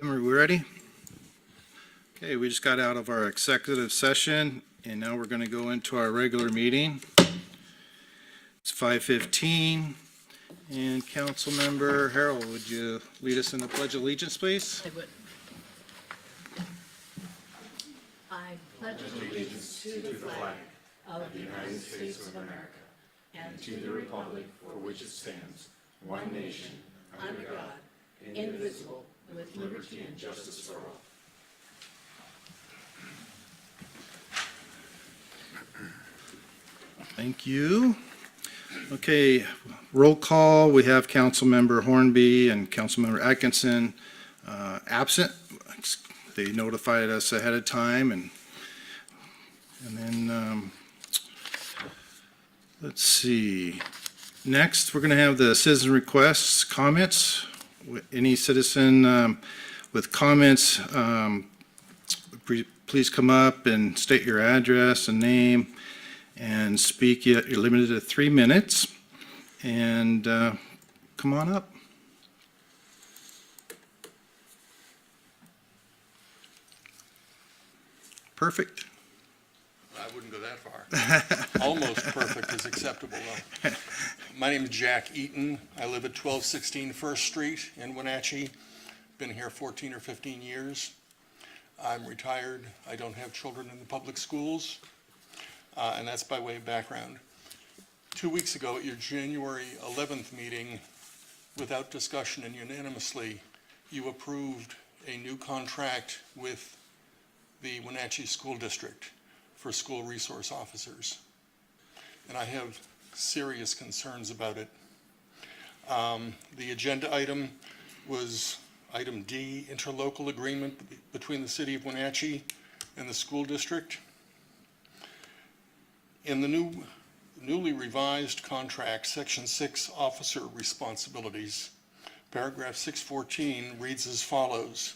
Are we ready? Okay, we just got out of our executive session, and now we're going to go into our regular meeting. It's 5:15, and Councilmember Harrell, would you lead us in the Pledge of Allegiance, please? I would. I pledge allegiance to the flag of the United States of America and to the republic for which it stands, one nation, under God, indivisible, with liberty and justice for all. Thank you. Okay, roll call. We have Councilmember Hornby and Councilmember Atkinson absent. They notified us ahead of time, and then let's see. Next, we're going to have the citizen requests, comments. Any citizen with comments, please come up and state your address and name and speak. You're limited to 3 minutes, and come on up. Perfect. I wouldn't go that far. Almost perfect is acceptable, though. My name is Jack Eaton. I live at 1216 First Street in Wenatchee. Been here 14 or 15 years. I'm retired. I don't have children in the public schools, and that's by way of background. 2 weeks ago at your January 11th meeting, without discussion and unanimously, you approved a new contract with the Wenatchee School District for school resource officers. And I have serious concerns about it. The agenda item was item D, interlocal agreement between the City of Wenatchee and the school district. In the newly revised contract, Section 6, Officer Responsibilities, paragraph 614 reads as follows.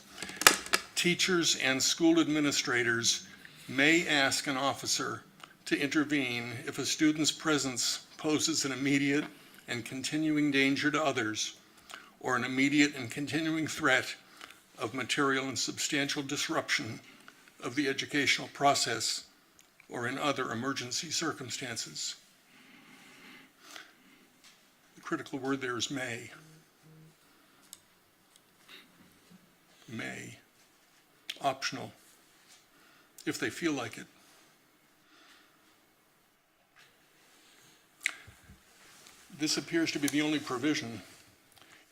Teachers and school administrators may ask an officer to intervene if a student's presence poses an immediate and continuing danger to others, or an immediate and continuing threat of material and substantial disruption of the educational process, or in other emergency circumstances. The critical word there is may. May. Optional, if they feel like it. This appears to be the only provision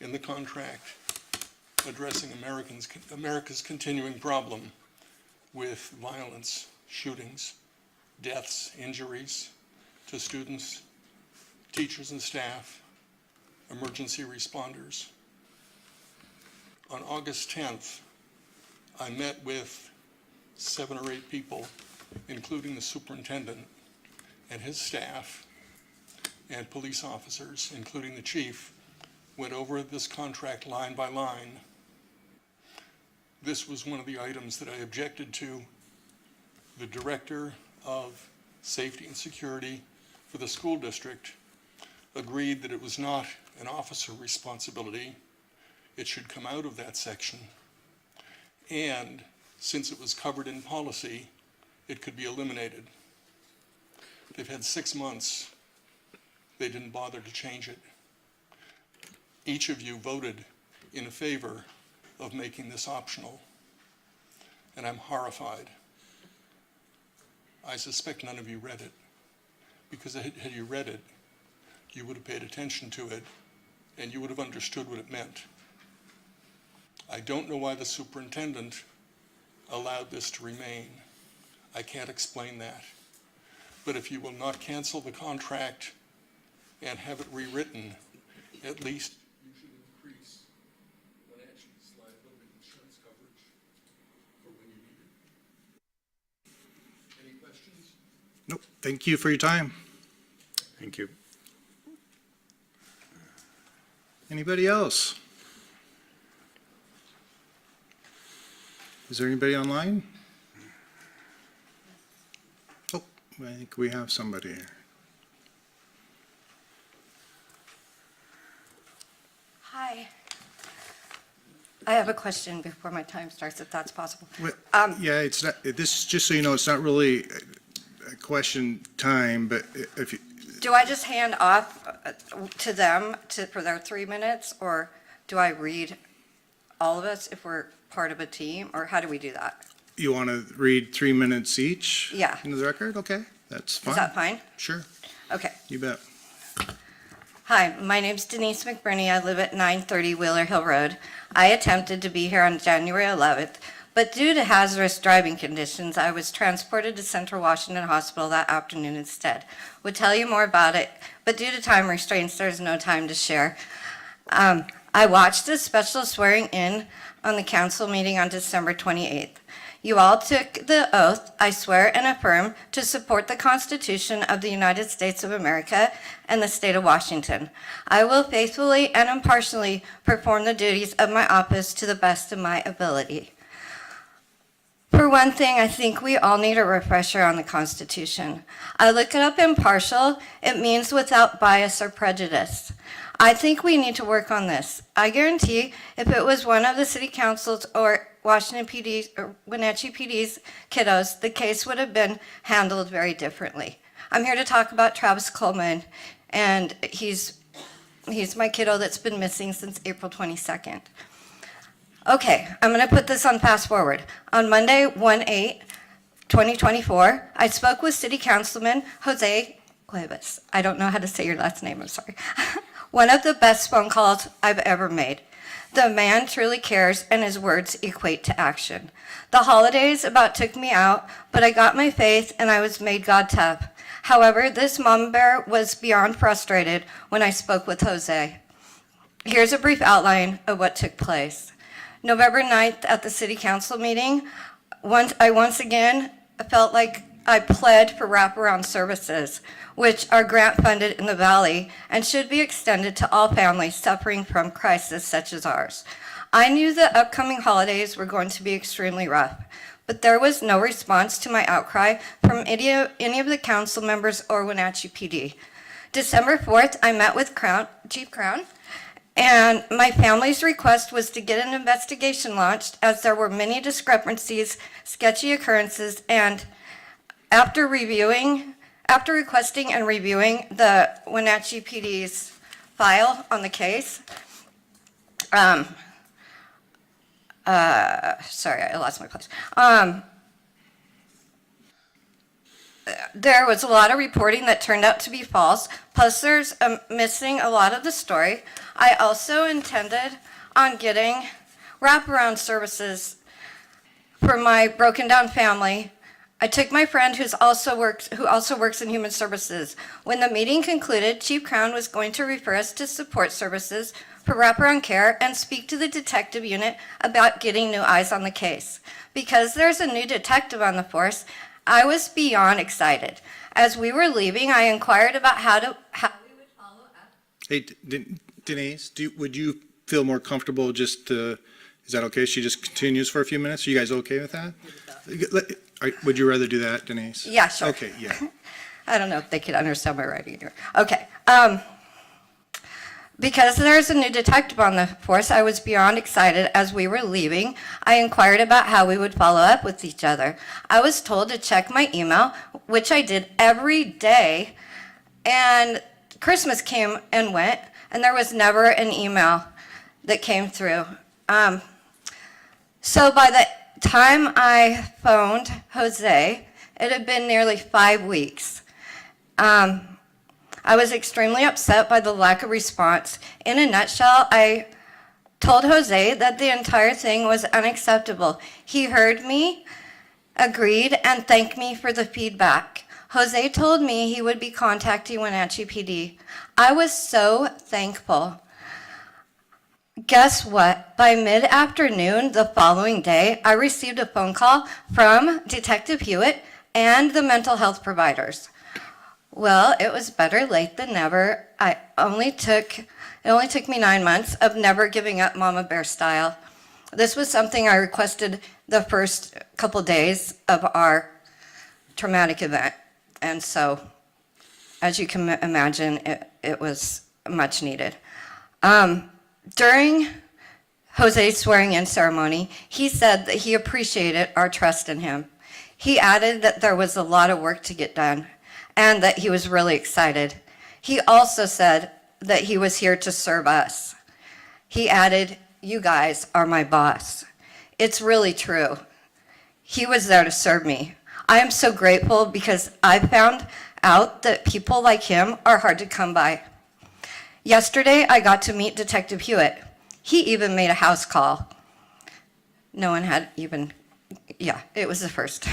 in the contract addressing America's continuing problem with violence, shootings, deaths, injuries to students, teachers and staff, emergency responders. On August 10th, I met with 7 or 8 people, including the superintendent and his staff, and police officers, including the chief, went over this contract line by line. This was one of the items that I objected to. The director of safety and security for the school district agreed that it was not an officer responsibility. It should come out of that section. And since it was covered in policy, it could be eliminated. They've had 6 months. They didn't bother to change it. Each of you voted in favor of making this optional, and I'm horrified. I suspect none of you read it, because had you read it, you would have paid attention to it, and you would have understood what it meant. I don't know why the superintendent allowed this to remain. I can't explain that. But if you will not cancel the contract and have it rewritten, at least you should increase Wenatchee's liability insurance coverage for when you need it. Any questions? Nope. Thank you for your time. Thank you. Anybody else? Is there anybody online? Oh, I think we have somebody here. Hi. I have a question before my time starts, if that's possible. Yeah, it's not, this, just so you know, it's not really a question time, but if you, Do I just hand off to them for their 3 minutes, or do I read all of us if we're part of a team, or how do we do that? you want to read 3 minutes each? Yeah. Into the record? Okay, that's fine. Is that fine? Sure, Okay. you bet. Hi, my name's Denise McBurney. I live at 930 Wheeler Hill Road. I attempted to be here on January 11th, but due to hazardous driving conditions, I was transported to Central Washington Hospital that afternoon instead. Would tell you more about it, but due to time restraints, there's no time to share. I watched the special swearing in on the council meeting on December 28th. You all took the oath, I swear and affirm, to support the Constitution of the United States of America and the state of Washington. I will faithfully and impartially perform the duties of my office to the best of my ability. For one thing, I think we all need a refresher on the Constitution. I look it up impartial. It means without bias or prejudice. I think we need to work on this. I guarantee if it was one of the city councils or Washington PD's or Wenatchee PD's kiddos, the case would have been handled very differently. I'm here to talk about Travis Coleman, and he's my kiddo that's been missing since April 22nd. Okay, I'm going to put this on fast forward. On Monday, 1/8/2024, I spoke with City Councilman Jose Cuevas. I don't know how to say your last name, I'm sorry. One of the best phone calls I've ever made. The man truly cares, and his words equate to action. The holidays about took me out, but I got my faith, and I was made God tough. However, this mama bear was beyond frustrated when I spoke with Jose. Here's a brief outline of what took place. November 9th at the city council meeting, I once again felt like I pled for wraparound services, which are grant funded in the Valley and should be extended to all families suffering from crises such as ours. I knew the upcoming holidays were going to be extremely rough, but there was no response to my outcry from any of the council members or Wenatchee PD. December 4th, I met with Chief Crown, and my family's request was to get an investigation launched as there were many discrepancies, sketchy occurrences, and after requesting and reviewing the Wenatchee PD's file on the case, sorry, I lost my place. There was a lot of reporting that turned out to be false, plus there's missing a lot of the story. I also intended on getting wraparound services for my broken down family. I took my friend who also works in human services. When the meeting concluded, Chief Crown was going to refer us to support services for wraparound care and speak to the detective unit about getting new eyes on the case. Because there's a new detective on the force, I was beyond excited. As we were leaving, I inquired about how we would follow up. Hey, Denise, would you feel more comfortable just is that okay? She just continues for a few minutes? Are you guys okay with that? Would you rather do that, Denise? Yeah, sure. Okay, yeah. I don't know if they could understand my writing either. Okay. Because there's a new detective on the force, I was beyond excited. As we were leaving, I inquired about how we would follow up with each other. I was told to check my email, which I did every day, and Christmas came and went, and there was never an email that came through. So by the time I phoned Jose, it had been nearly 5 weeks. I was extremely upset by the lack of response. In a nutshell, I told Jose that the entire thing was unacceptable. He heard me, agreed, and thanked me for the feedback. Jose told me he would be contacting Wenatchee PD. I was so thankful. Guess what? By mid-afternoon the following day, I received a phone call from Detective Hewitt and the mental health providers. Well, it was better late than never. It only took me 9 months of never giving up Mama Bear style. This was something I requested the first couple days of our traumatic event. And so, as you can imagine, it was much needed. During Jose's swearing-in ceremony, he said that he appreciated our trust in him. He added that there was a lot of work to get done and that he was really excited. He also said that he was here to serve us. He added, "You guys are my boss." It's really true. He was there to serve me. I am so grateful because I found out that people like him are hard to come by. Yesterday, I got to meet Detective Hewitt. He even made a house call. No one had even, yeah, it was the first.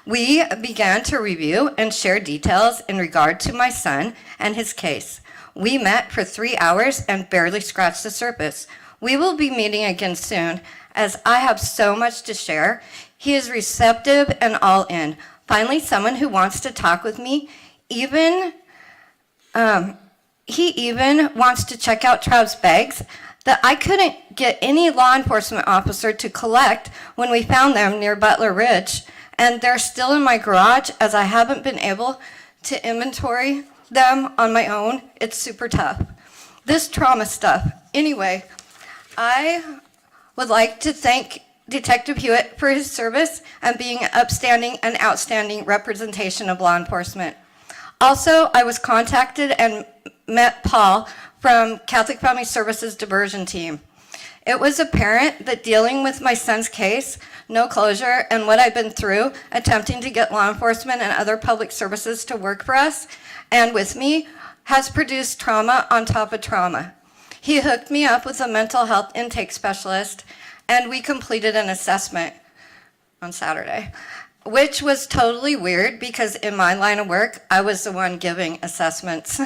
We began to review and share details in regard to my son and his case. We met for 3 hours and barely scratched the surface. We will be meeting again soon, as I have so much to share. He is receptive and all in. Finally, someone who wants to talk with me, he even wants to check out Trav's bags that I couldn't get any law enforcement officer to collect when we found them near Butler Ridge, and they're still in my garage as I haven't been able to inventory them on my own. It's super tough. This trauma stuff. Anyway, I would like to thank Detective Hewitt for his service and being an upstanding and outstanding representation of law enforcement. Also, I was contacted and met Paul from Catholic Family Services Diversion Team. It was apparent that dealing with my son's case, no closure, and what I've been through attempting to get law enforcement and other public services to work for us and with me has produced trauma on top of trauma. He hooked me up with a mental health intake specialist, and we completed an assessment on Saturday, which was totally weird because in my line of work, I was the one giving assessments,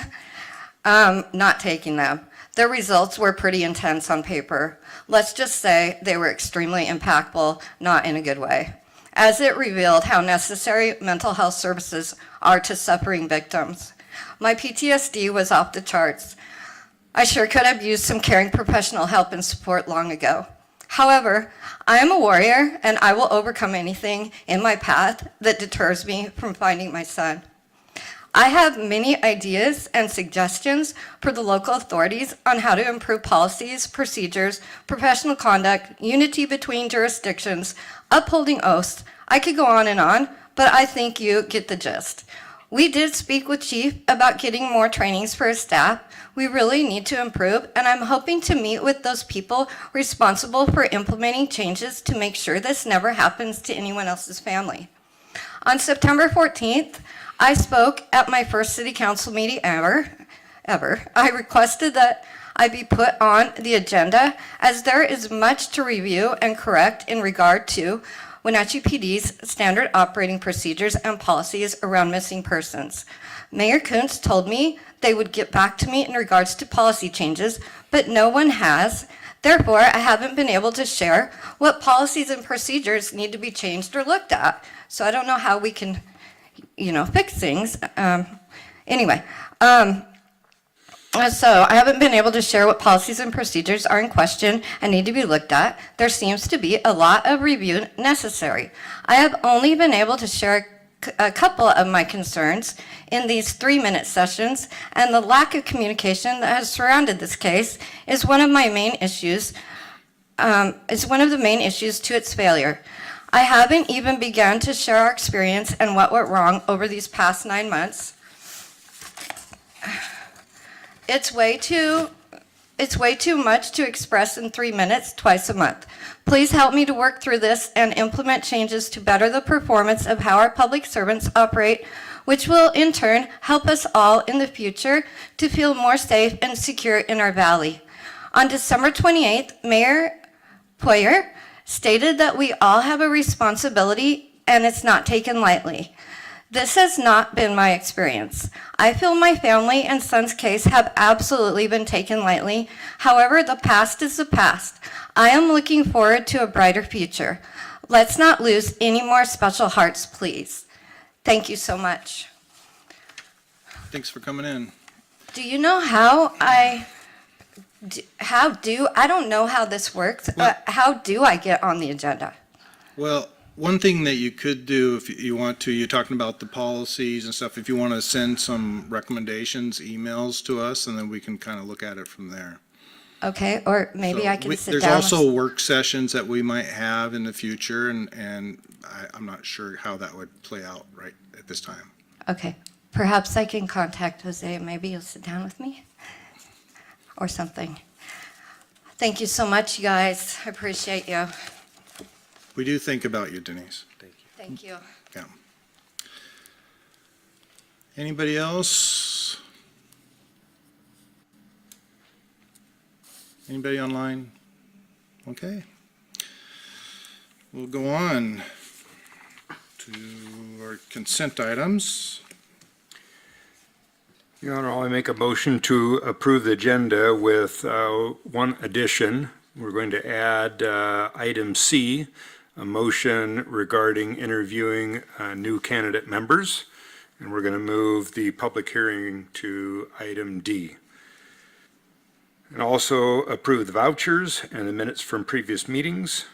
not taking them. The results were pretty intense on paper. Let's just say they were extremely impactful, not in a good way, as it revealed how necessary mental health services are to suffering victims. My PTSD was off the charts. I sure could have used some caring professional help and support long ago. However, I am a warrior and I will overcome anything in my path that deters me from finding my son. I have many ideas and suggestions for the local authorities on how to improve policies, procedures, professional conduct, unity between jurisdictions, upholding oaths. I could go on, but I think you get the gist. We did speak with Chief about getting more trainings for his staff. We really need to improve, and I'm hoping to meet with those people responsible for implementing changes to make sure this never happens to anyone else's family. On September 14th, I spoke at my first city council meeting ever. I requested that I be put on the agenda as there is much to review and correct in regard to Wenatchee PD's standard operating procedures and policies around missing persons. Mayor Kuntz told me they would get back to me in regards to policy changes, but no one has. Therefore, I haven't been able to share what policies and procedures need to be changed or looked at. So I don't know how we can, fix things. So I haven't been able to share what policies and procedures are in question and need to be looked at. There seems to be a lot of review necessary. I have only been able to share a couple of my concerns in these 3-minute sessions, and the lack of communication that has surrounded this case is one of my main issues. Is one of the main issues to its failure. I haven't even begun to share our experience and what went wrong over these past 9 months. It's way too much to express in 3 minutes twice a month. Please help me to work through this and implement changes to better the performance of how our public servants operate, which will in turn help us all in the future to feel more safe and secure in our valley. On December 28th, Mayor Poyer stated that we all have a responsibility and it's not taken lightly. This has not been my experience. I feel my family and son's case have absolutely been taken lightly. However, the past is the past. I am looking forward to a brighter future. Let's not lose any more special hearts, please. Thank you so much. Thanks for coming in. Do you know I don't know how this works. How do I get on the agenda? Well, one thing that you could do if you want to, you're talking about the policies and stuff, if you want to send some recommendations, emails to us, and then we can kind of look at it from there. Okay, or maybe So I can sit There's down. also work sessions that we might have in the future, and I'm not sure how that would play out right at this time. Okay, perhaps I can contact Jose, and maybe you'll sit down with me or something. Thank you so much, you guys. I appreciate you. We do think about you, Denise. Thank you. Yeah. Anybody else? Anybody online? Okay. We'll go on to our consent items. Your Honor, I make a motion to approve the agenda with one addition. We're going to add item C, a motion regarding interviewing new candidate members, and we're going to move the public hearing to item D. And also approve the vouchers and the minutes from previous meetings.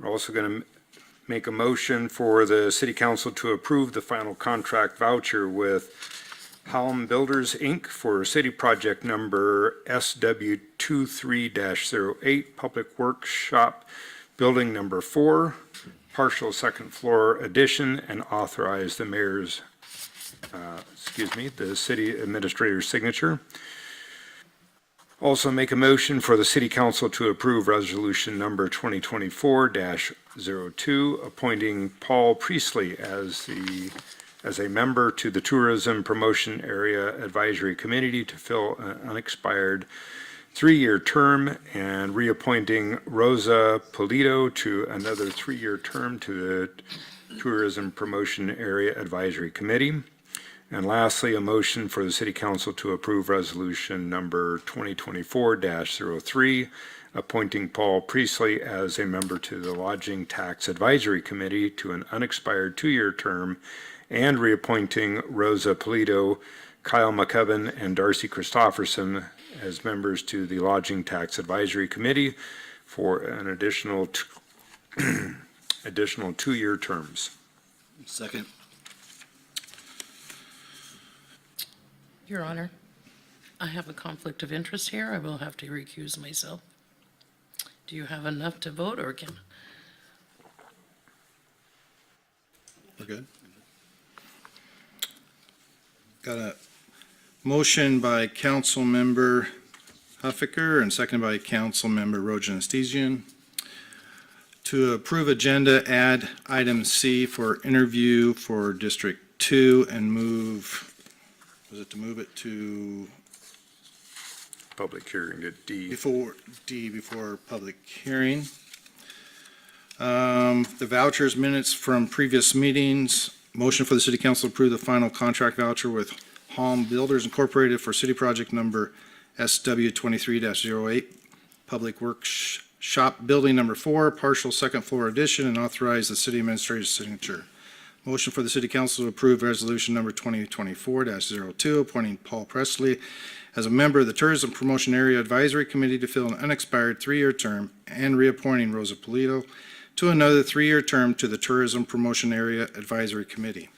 We're also going to make a motion for the City Council to approve the final contract voucher with Hallam Builders, Inc. for city project number SW23-08, Public Workshop Building Number 4, partial second floor addition, and authorize the mayor's, the city administrator's signature. Also make a motion for the City Council to approve resolution number 2024-02, appointing Paul Priestley as a member to the Tourism Promotion Area Advisory Committee to fill an unexpired 3-year term, and reappointing Rosa Polito to another 3-year term to the Tourism Promotion Area Advisory Committee. And lastly, a motion for the City Council to approve resolution number 2024-03, appointing Paul Priestley as a member to the Lodging Tax Advisory Committee to an unexpired 2-year term, and reappointing Rosa Polito, Kyle McCubbin, and Darcy Christofferson as members to the Lodging Tax Advisory Committee for an additional 2-year terms. Second. Your Honor, I have a conflict of interest here. I will have to recuse myself. Do you have enough to vote, or can? We're good. Got a motion by Councilmember Huffaker and seconded by Councilmember Rojan Estesian to approve agenda, add item C for interview for District 2 and move, was it to move it to Public hearing to D. before public hearing. The vouchers minutes from previous meetings. Motion for the City Council to approve the final contract voucher with Halm Builders Incorporated for city project number SW23-08, Public Works Shop Building Number 4, partial second floor addition, and authorize the city administrator's signature. Motion for the City Council to approve resolution number 2024-02, appointing Paul Presley as a member of the Tourism Promotion Area Advisory Committee to fill an unexpired 3-year term, and reappointing Rosa Polito to another 3-year term to the Tourism Promotion Area Advisory Committee.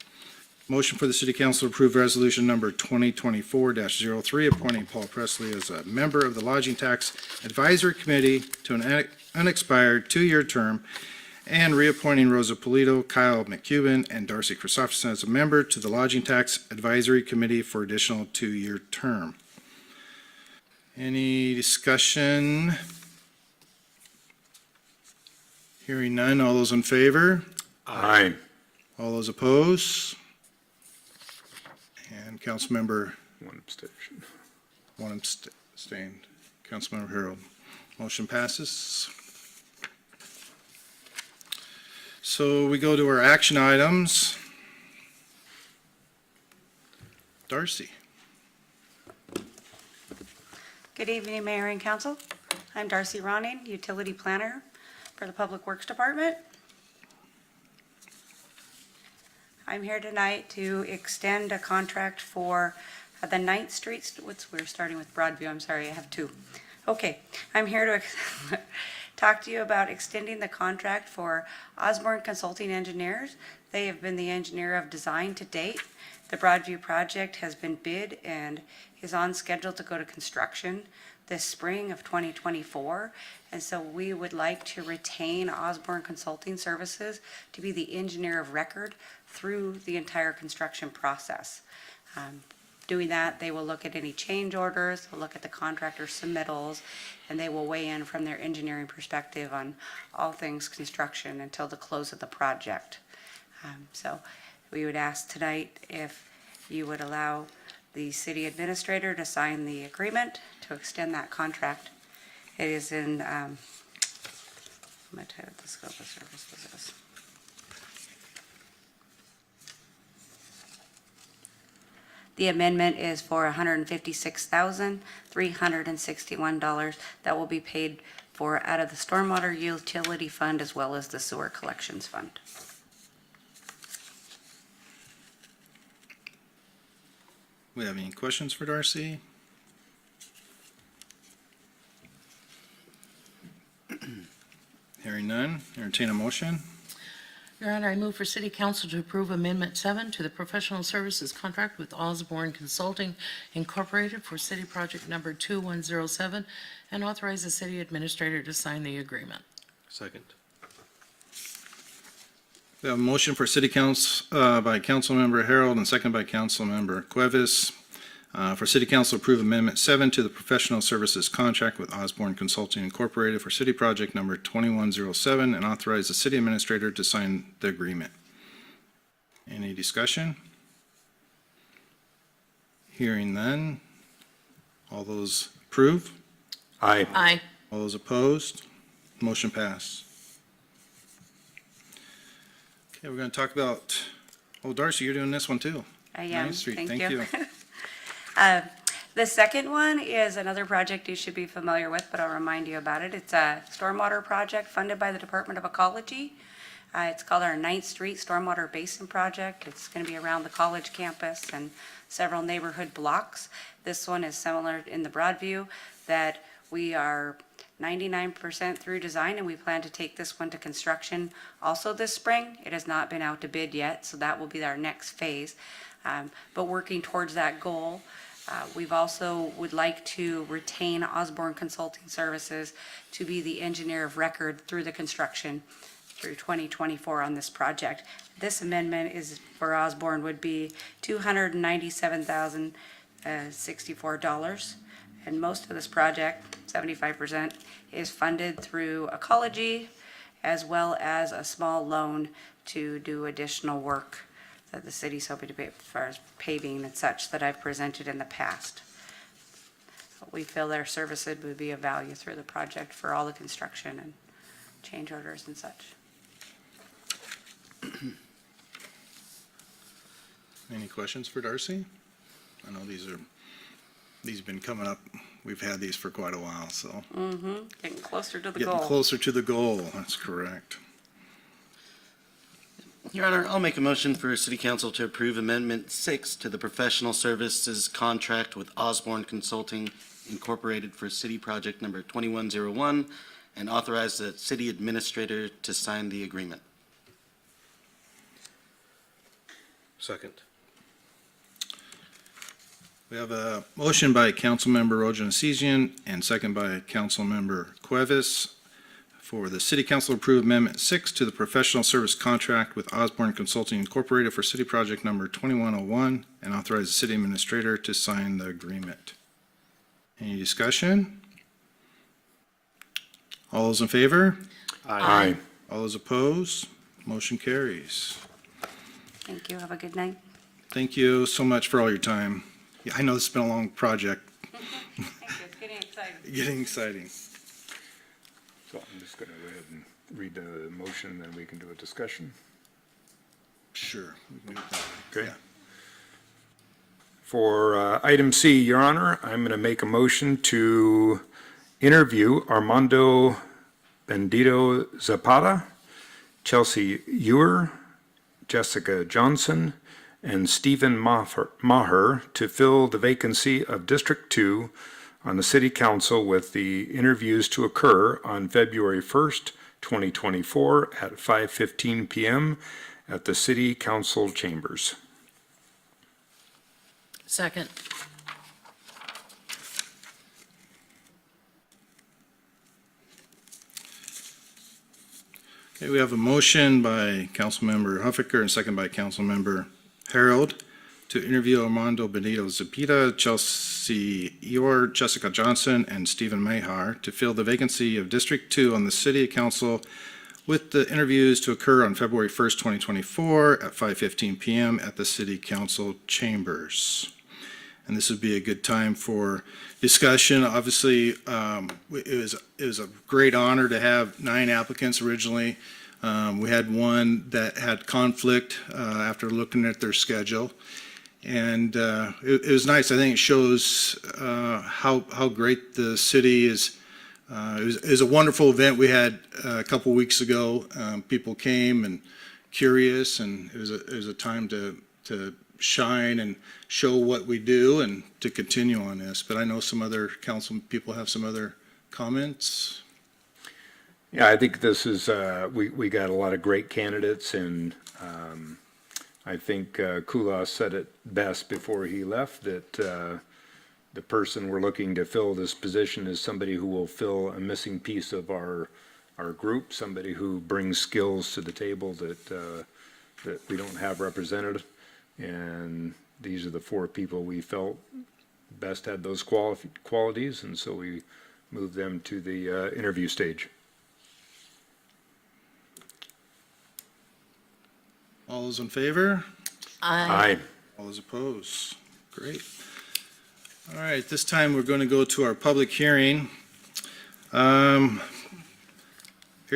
Motion for the City Council to approve resolution number 2024-03, appointing Paul Presley as a member of the Lodging Tax Advisory Committee to an unexpired 2-year term, and reappointing Rosa Polito, Kyle McCubbin, and Darcy Christofferson as a member to the Lodging Tax Advisory Committee for additional 2-year term. Any discussion? Hearing none, all those in favor? Aye. All those opposed? And Councilmember, One abstention. one abstained. Councilmember Harold. Motion passes. So we go to our action items. Darcy. Good evening, Mayor and Council. I'm Darcy Ronning, Utility Planner for the Public Works Department. I'm here tonight to extend a contract for the 9th Street, we're starting with Broadview, I'm sorry, I have 2. Okay, I'm here to talk to you about extending the contract for Osborne Consulting Engineers. They have been the engineer of design to date. The Broadview project has been bid and is on schedule to go to construction. this spring of 2024. And so we would like to retain Osborne Consulting Services to be the engineer of record through the entire construction process. Doing that, they will look at any change orders, they'll look at the contractor submittals, and they will weigh in from their engineering perspective on all things construction until the close of the project. So we would ask tonight if you would allow the city administrator to sign the agreement to extend that contract. It is in, I'm going to tell you what the scope of services is. The amendment is for $156,361 that will be paid for out of the Stormwater Utility Fund as well as the Sewer Collections Fund. We have any questions for Darcy? Hearing none, entertain a motion. Your Honor, I move for City Council to approve Amendment 7 to the professional services contract with Osborne Consulting Incorporated for City Project Number 2107 and authorize the city administrator to sign the agreement. Second. We have a motion for City Council by Councilmember Harold and second by Councilmember Cuevas. For City Council, approve Amendment 7 to the professional services contract with Osborne Consulting Incorporated for City Project Number 2107 and authorize the city administrator to sign the agreement. Any discussion? Hearing none. All those approve? Aye. Aye. All those opposed? Motion passed. Okay, we're going to talk about, oh, Darcy, you're doing this one too. I am, Ninth Street. thank Thank you. you. The second one is another project you should be familiar with, but I'll remind you about it. It's a stormwater project funded by the Department of Ecology. It's called our 9th Street Stormwater Basin Project. It's going to be around the college campus and several neighborhood blocks. This one is similar in the Broadview that we are 99% through design and we plan to take this one to construction also this spring. It has not been out to bid yet, so that will be our next phase. But working towards that goal, we've also would like to retain Osborne Consulting Services to be the engineer of record through the construction through 2024 on this project. This amendment is for Osborne would be $297,064. And most of this project, 75%, is funded through Ecology as well as a small loan to do additional work that the city's hoping to pay as far as paving and such that I've presented in the past. We feel their services would be of value through the project for all the construction and change orders and such. Any questions for Darcy? I know these have been coming up. We've had these for quite a while, so. Getting closer to the Getting goal. closer to the goal, that's correct. Your Honor, I'll make a motion for City Council to approve Amendment 6 to the professional services contract with Osborne Consulting Incorporated for City Project Number 2101 and authorize the city administrator to sign the agreement. Second. We have a motion by Councilmember Rojan and second by Councilmember Cuevas for the City Council approve Amendment 6 to the professional service contract with Osborne Consulting Incorporated for City Project Number 2101 and authorize the city administrator to sign the agreement. Any discussion? All those in favor? Aye. All those opposed? Motion carries. Thank you. Have a good night. Thank you so much for all your time. Yeah, I know this has been a long project. Thank you. It's getting exciting. Getting exciting. So I'm just going to go ahead and read the motion, then we can do a discussion. Sure. we can do it that way. Okay. Yeah. For item C, Your Honor, I'm going to make a motion to interview Armando Bendito Zapata, Chelsea Ewer, Jessica Johnson, and Stephen Maher to fill the vacancy of District 2 on the City Council with the interviews to occur on February 1st, 2024 at 5:15 p.m. at the City Council Chambers. Second. Okay, we have a motion by Councilmember Huffaker and second by Councilmember Harold to interview Armando Benito Zepeda, Chelsea Eor, Jessica Johnson, and Stephen Mayhar to fill the vacancy of District 2 on the City Council, with the interviews to occur on February 1st, 2024 at 5:15 PM at the City Council chambers. And this would be a good time for discussion. Obviously, it was a great honor to have 9 applicants originally. We had one that had conflict after looking at their schedule. And it was nice. I think it shows how great the city is. It was a wonderful event we had a couple weeks ago. People came and curious, and it was a time to shine and show what we do and to continue on this. But I know some other council people have some other comments. Yeah, I think this is, we got a lot of great candidates, and I think Kulas said it best before he left, that the person we're looking to fill this position is somebody who will fill a missing piece of our group, somebody who brings skills to the table that we don't have represented. And these are the 4 people we felt best had those qualities, and so we moved them to the interview stage. All those in favor? Aye. All those opposed? Great. All right, this time we're going to go to our public hearing. Here's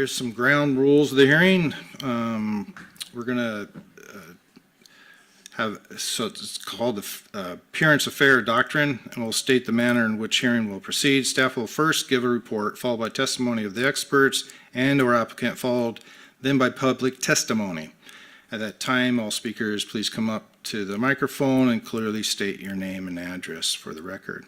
some ground rules of the hearing. We're going to so it's called the Appearance of Fair Doctrine, and we'll state the manner in which hearing will proceed. Staff will first give a report, followed by testimony of the experts and/or applicant, followed then by public testimony. At that time, all speakers please come up to the microphone and clearly state your name and address for the record.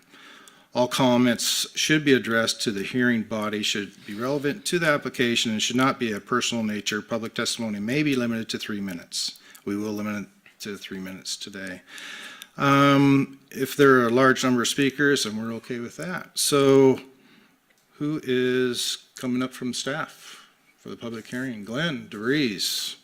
All comments should be addressed to the hearing body, should be relevant to the application, and should not be of personal nature. Public testimony may be limited to 3 minutes. We will limit it to 3 minutes today. If there are a large number of speakers, then we're okay with that. So who is coming up from staff for the public hearing? Glenn DeVries.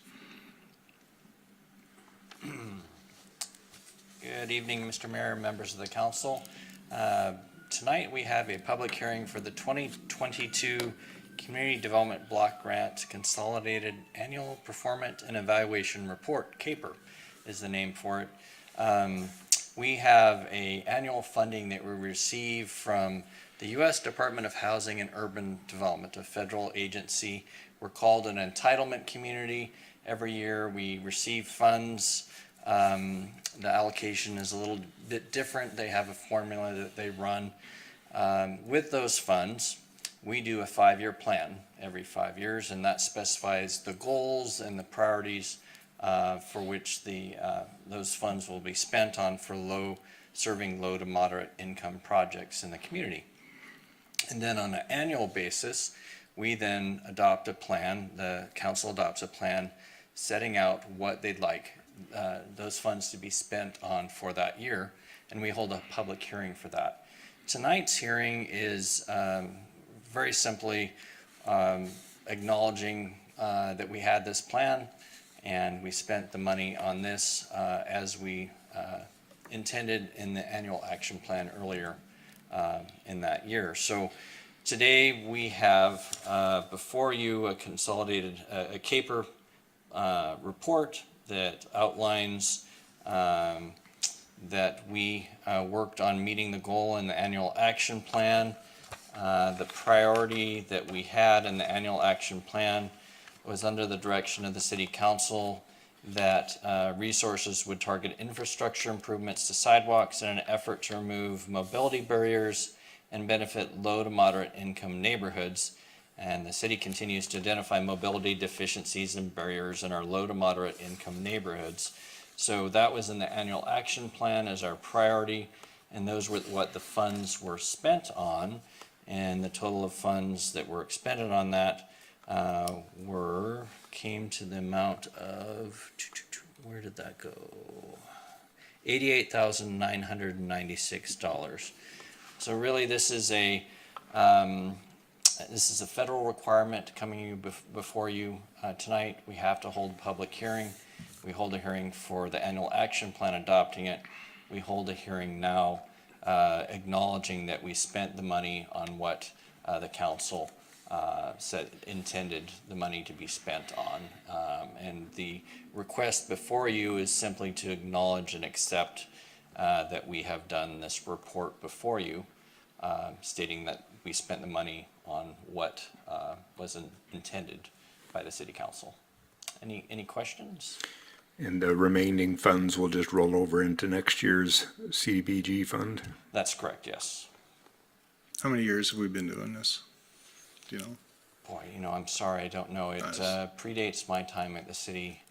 Good evening, Mr. Mayor, members of the council. Tonight we have a public hearing for the 2022 Community Development Block Grant Consolidated Annual Performance and Evaluation Report, CAPER is the name for it. We have an annual funding that we receive from the U.S. Department of Housing and Urban Development, a federal agency. We're called an entitlement community. Every year we receive funds. The allocation is a little bit different. They have a formula that they run. With those funds, we do a 5-year plan every 5 years, and that specifies the goals and the priorities for which those funds will be spent on for serving low to moderate income projects in the community. And then on an annual basis, we then adopt a plan, the council adopts a plan setting out what they'd like those funds to be spent on for that year, and we hold a public hearing for that. Tonight's hearing is very simply acknowledging that we had this plan and we spent the money on this as we intended in the annual action plan earlier in that year. So today we have before you a consolidated a CAPER report that outlines that we worked on meeting the goal in the annual action plan. The priority that we had in the annual action plan was under the direction of the City Council that resources would target infrastructure improvements to sidewalks in an effort to remove mobility barriers and benefit low to moderate income neighborhoods. And the city continues to identify mobility deficiencies and barriers in our low to moderate income neighborhoods. So that was in the annual action plan as our priority, and those were what the funds were spent on. And the total of funds that were expended on that came to the amount of, where did that go? $88,996. So really this is a This is a federal requirement coming before you tonight. We have to hold a public hearing. We hold a hearing for the annual action plan adopting it. We hold a hearing now acknowledging that we spent the money on what the council said intended the money to be spent on. And the request before you is simply to acknowledge and accept that we have done this report before you, stating that we spent the money on what was intended by the city council. Any questions? And the remaining funds will just roll over into next year's CDBG fund? That's correct, yes. How many years have we been doing this? Do you know? Boy, I'm sorry, I don't know. It Nice. Predates my time at the city.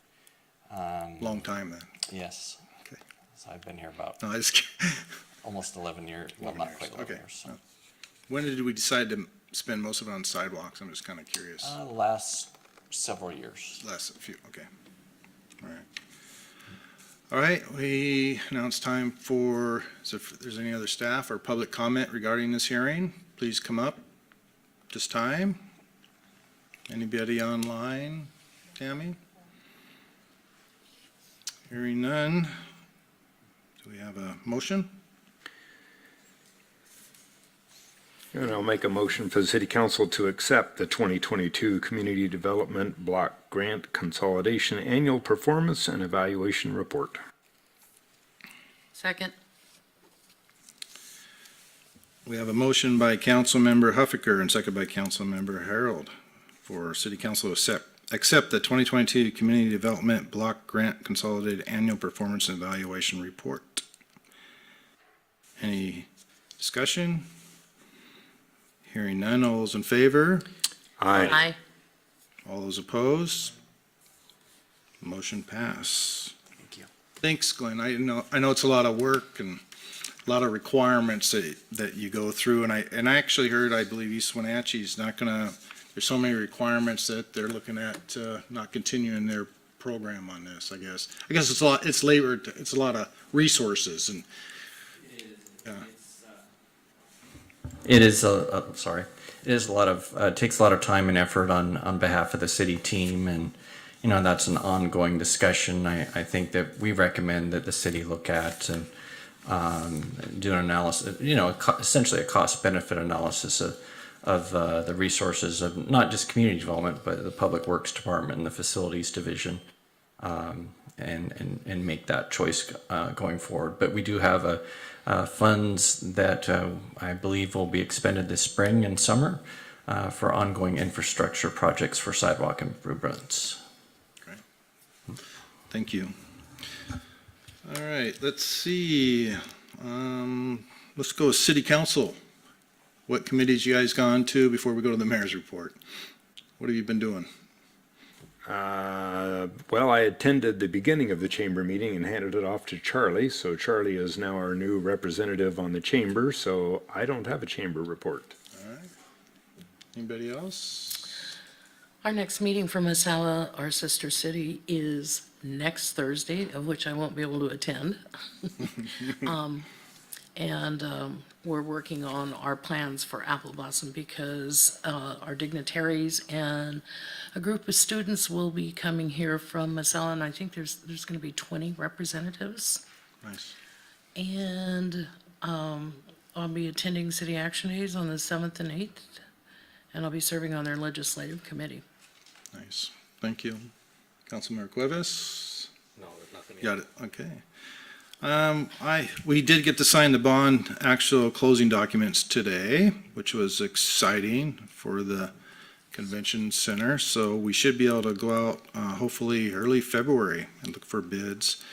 Long time then. Yes. Okay. So I've been here about No, I just, almost 11 years, well, 11 not years. quite 11 Okay. years. So. when did we decide to spend most of it on sidewalks? I'm just kind of curious. Last several years. Last few, okay. All right. All right, now it's time for, so if there's any other staff or public comment regarding this hearing, please come up this time. Anybody online, Tammy? Hearing none. Do we have a motion? And I'll make a motion for the city council to accept the 2022 Community Development Block Grant Consolidation Annual Performance and Evaluation Report. Second. We have a motion by Councilmember Huffaker and second by Councilmember Harold for city council to accept the 2022 Community Development Block Grant Consolidated Annual Performance and Evaluation Report. Any discussion? Hearing none, all those in favor? Aye. All those opposed? Motion pass. Thank you. Thanks, Glenn. I know it's a lot of work and a lot of requirements that you go through, and I actually heard, I believe East Wenatchee is not gonna, there's so many requirements that they're looking at, not continuing their program on this, I guess. I guess it's a lot, it's labor, it's a lot of resources and, It is sorry. It is a lot of takes a lot of time and effort on behalf of the city team, and that's an ongoing discussion. I think that we recommend that the city look at and do an analysis. Essentially a cost benefit analysis of the resources of not just community development, but the public works department and the facilities division, and make that choice going forward. But we do have funds that I believe will be expended this spring and summer for ongoing infrastructure projects for sidewalk improvements. thank you. All right, let's see. Let's go with city council. What committees you guys gone to before we go to the mayor's report? What have you been doing? Well, I attended the beginning of the chamber meeting and handed it off to Charlie. So Charlie is now our new representative on the chamber, so I don't have a chamber report. All right. Anybody else? Our next meeting for Massawa, our sister city, is next Thursday, of which I won't be able to attend. We're working on our plans for Apple Blossom because our dignitaries and a group of students will be coming here from Massawa, and I think there's going to be 20 representatives. Nice. And I'll be attending City Action Days on the 7th and 8th, and I'll be serving on their legislative committee. Nice. Thank you. Councilmember Cuevas? No, there's nothing. Got it, okay. We did get to sign the bond actual closing documents today, which was exciting for the convention center. So we should be able to go out, hopefully early February and look for bids.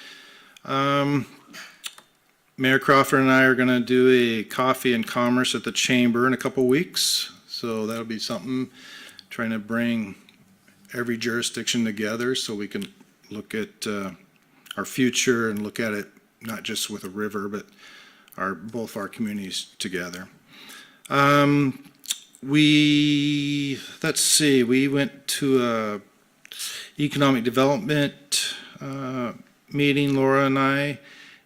Mayor Crawford and I are gonna do a coffee and commerce at the chamber in a couple weeks. So that'll be something, trying to bring every jurisdiction together so we can look at, our future and look at it not just with a river, but both our communities together. Let's see, we went to a economic development meeting, Laura and I,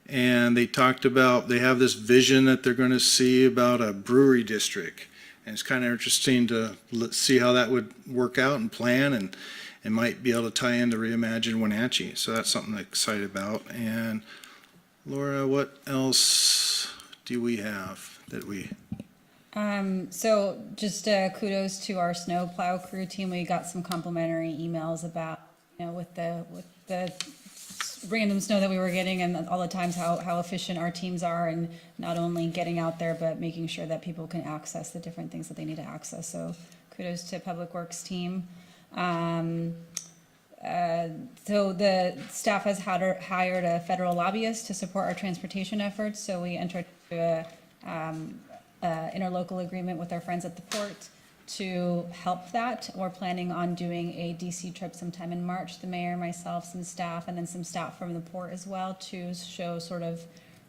and they talked about, they have this vision that they're gonna see about a brewery district. And it's kind of interesting to see how that would work out and plan, and it might be able to tie into Reimagine Wenatchee. So that's something I'm excited about. And Laura, what else do we have that we? So just kudos to our snow plow crew team. We got some complimentary emails about, with the random snow that we were getting, and all the times how efficient our teams are, and not only getting out there, but making sure that people can access the different things that they need to access. So kudos to Public Works team. So the staff has hired a federal lobbyist to support our transportation efforts. So we entered into a interlocal agreement with our friends at the port to help that. We're planning on doing a DC trip sometime in March, the mayor, myself, some staff, and then some staff from the port as well, to show sort of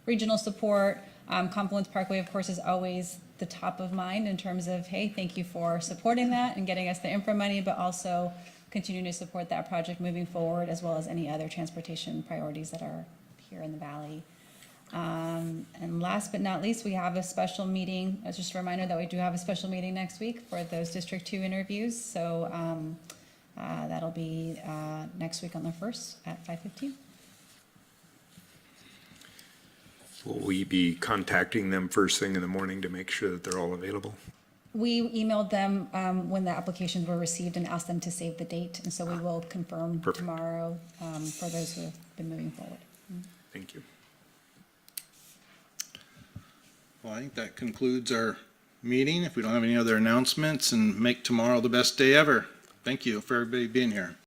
regional support. Confluence Parkway, of course, is always the top of mind in terms of, hey, thank you for supporting that and getting us the infra money, but also continuing to support that project moving forward, as well as any other transportation priorities that are here in the valley. And last but not least, we have a special meeting. It's just a reminder that we do have a special meeting next week for those District 2 interviews. So that'll be next week on the 1st at 5:15. Will we be contacting them first thing in the morning to make sure that they're all available? We emailed them when the applications were received and asked them to save the date. And so we will confirm Perfect. tomorrow for those who have been moving forward. Thank you. Well, I think that concludes our meeting. If we don't have any other announcements, and make tomorrow the best day ever. Thank you for everybody being here.